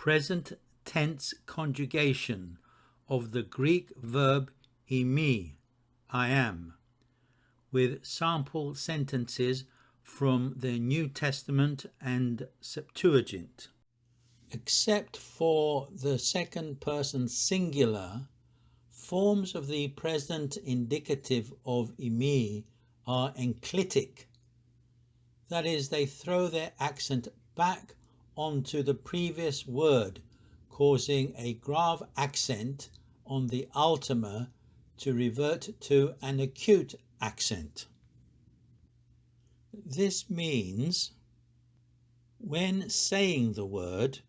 present tense conjugation of the Greek verb eimi, I am, with sample sentences from the New Testament and Septuagint. Except for the second person singular, forms of the present indicative of eimi are enclitic. That is, they throw their accent back onto the previous word, causing a grave accent on the ultima to revert to an acute accent. This means when saying the word,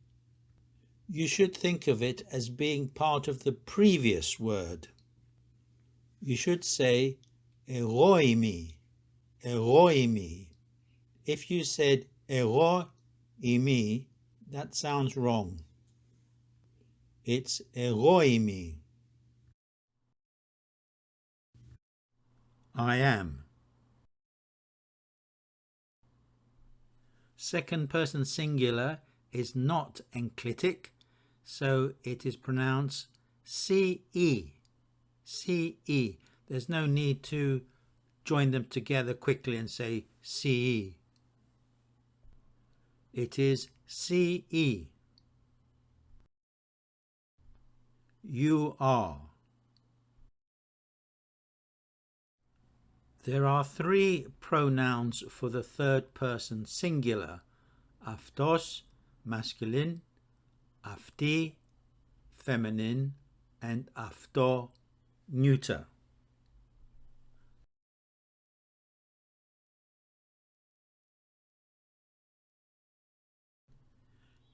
you should think of it as being part of the previous word. You should say eimi, eimi. If you said eimi, that sounds wrong. It's eimi. I am. Second person singular is not enclitic, so it is pronounced ce. Ce. There's no need to join them together quickly and say ce. It is ce. You are. There are three pronouns for the third person singular: αυτός, masculine; αυτή, feminine; and αυτό, neuter.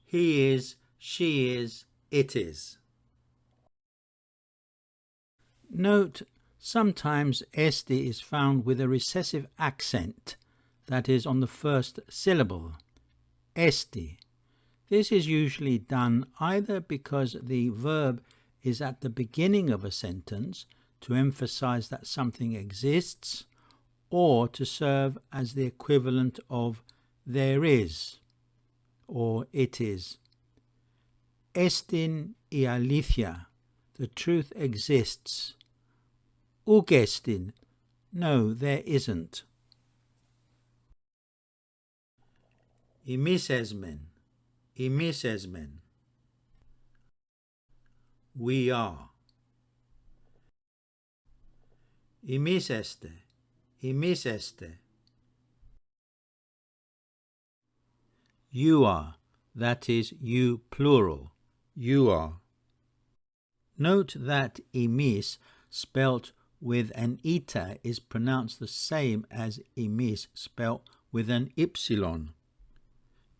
He is, she is, it is. Note, sometimes este is found with a recessive accent, that is, on the first syllable. Este. This is usually done either because the verb is at the beginning of a sentence to emphasize that something exists, or to serve as the equivalent of there is or it is. Estin η αλήθεια, the truth exists. Ουκ estin, no, there isn't. Εμείς esmen, we are. Εμείς έστε, you are, that is, you plural, you are. Note that emis spelt with an eta is pronounced the same as emis spelt with an ypsilon.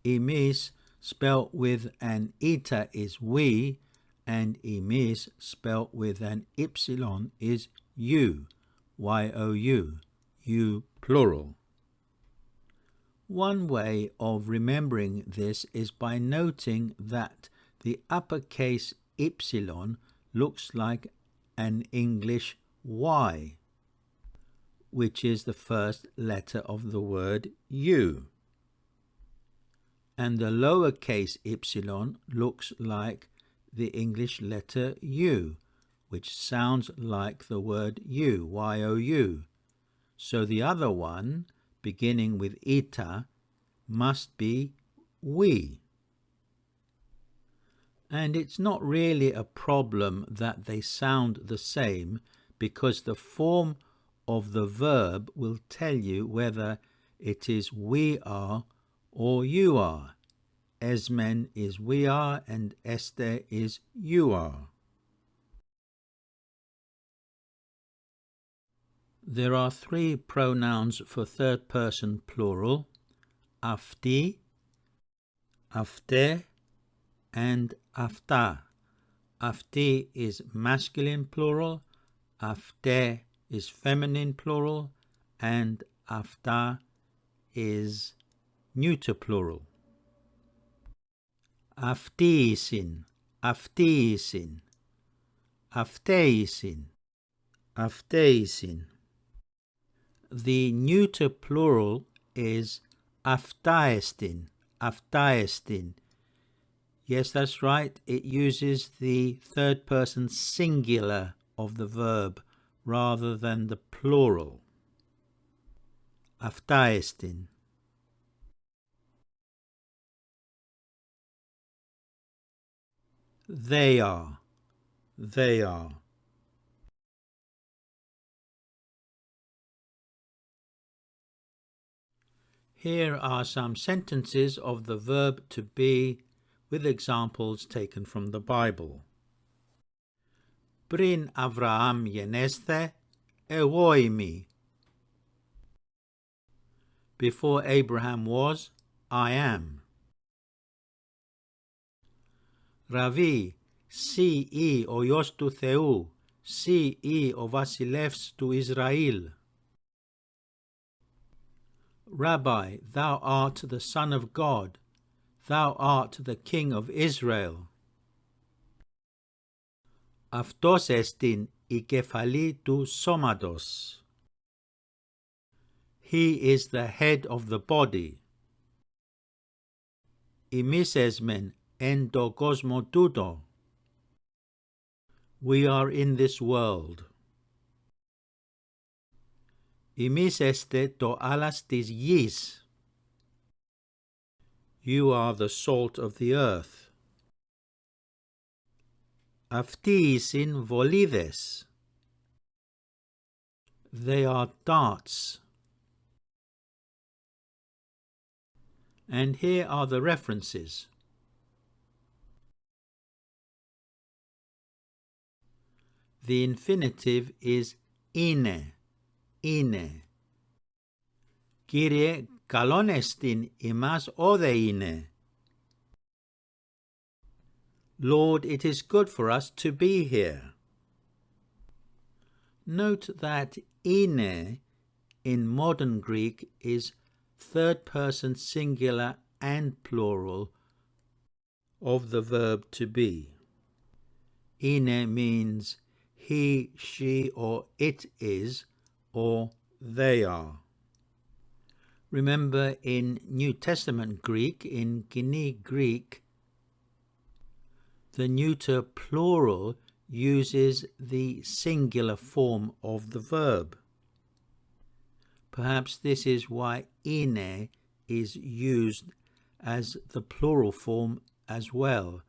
Emis spelt with an eta is we, and emis spelt with an ypsilon is you, y-o-u, you plural. One way of remembering this is by noting that the uppercase ypsilon looks like an English Y, which is the first letter of the word you. And the lowercase ypsilon looks like the English letter U, which sounds like the word you, Y-O-U. So the other one, beginning with eta, must be we. And it's not really a problem that they sound the same, because the form of the verb will tell you whether it is we are or you are. Esmen is we are and este is you are. There are three pronouns for third person plural: αυτή, αυτέ, and αυτά. Αυτή is masculine plural, αυτέ is feminine plural, and αυτά is neuter plural. Αυτοίσιν, αυτοίσιν, αυτέισιν, αυτέισιν. The neuter plural is aftaestin, aftaestin. Yes, that's right. It uses the third person singular of the verb rather than the plural. Αυτά εστιν. They are. They are. Here are some sentences of the verb to be with examples taken from the Bible. Πριν Αβραάμ γενέσθε, εγώ εἰμί. Before Abraham was, I am. Ραβί, σύ ή ο Υιός του Θεού, σύ ή ο βασιλεύς του Ισραήλ. Rabbi, thou art the Son of God, thou art the King of Israel. Αυτός εστιν η κεφαλή του σώματος. He is the head of the body. Εμείς έσμεν εν το κόσμο τούτο. We are in this world. Εμείς εστε το άλας της γης. You are the salt of the earth. Αυτοί εισιν βολίδες. They are darts. And here are the references. The infinitive is είναι. Είναι. Κύριε, καλόν εστιν ημάς όδε είναι. Lord, it is good for us to be here. Note that είναι in modern Greek is third person singular and plural of the verb to be. Είναι means he, she, or it is, or they are. Remember, in New Testament Greek, in Koine Greek, the neuter plural uses the singular form of the verb. Perhaps this is why είναι is used as the plural form as well,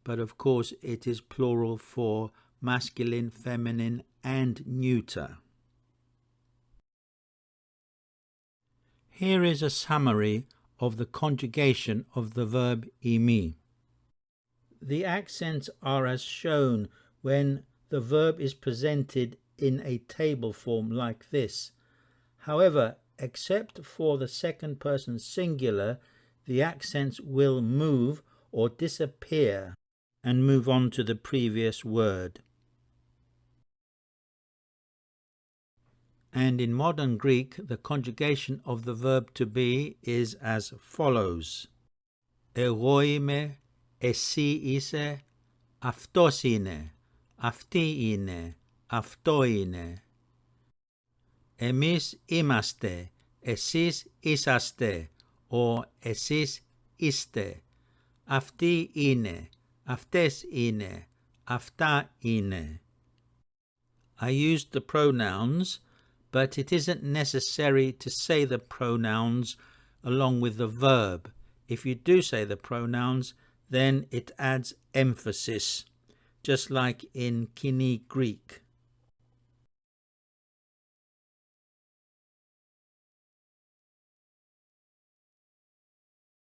but of course it is plural for masculine, feminine, and neuter. Here is a summary of the conjugation of the verb εἰμί. The accents are as shown when the verb is presented in a table form like this. However, except for the second person singular, the accents will move or disappear and move on to the previous word. And in modern Greek, the conjugation of the verb to be is as follows. Εγώ είμαι, εσύ είσαι, αυτός είναι, αυτή είναι, αυτό είναι. Εμείς είμαστε, εσείς είσαστε, ο εσείς είστε. Αυτοί είναι, αυτές είναι, αυτά είναι. I used the pronouns, but it isn't necessary to say the pronouns along with the verb. If you do say the pronouns, then it adds emphasis, just like in Koine Greek.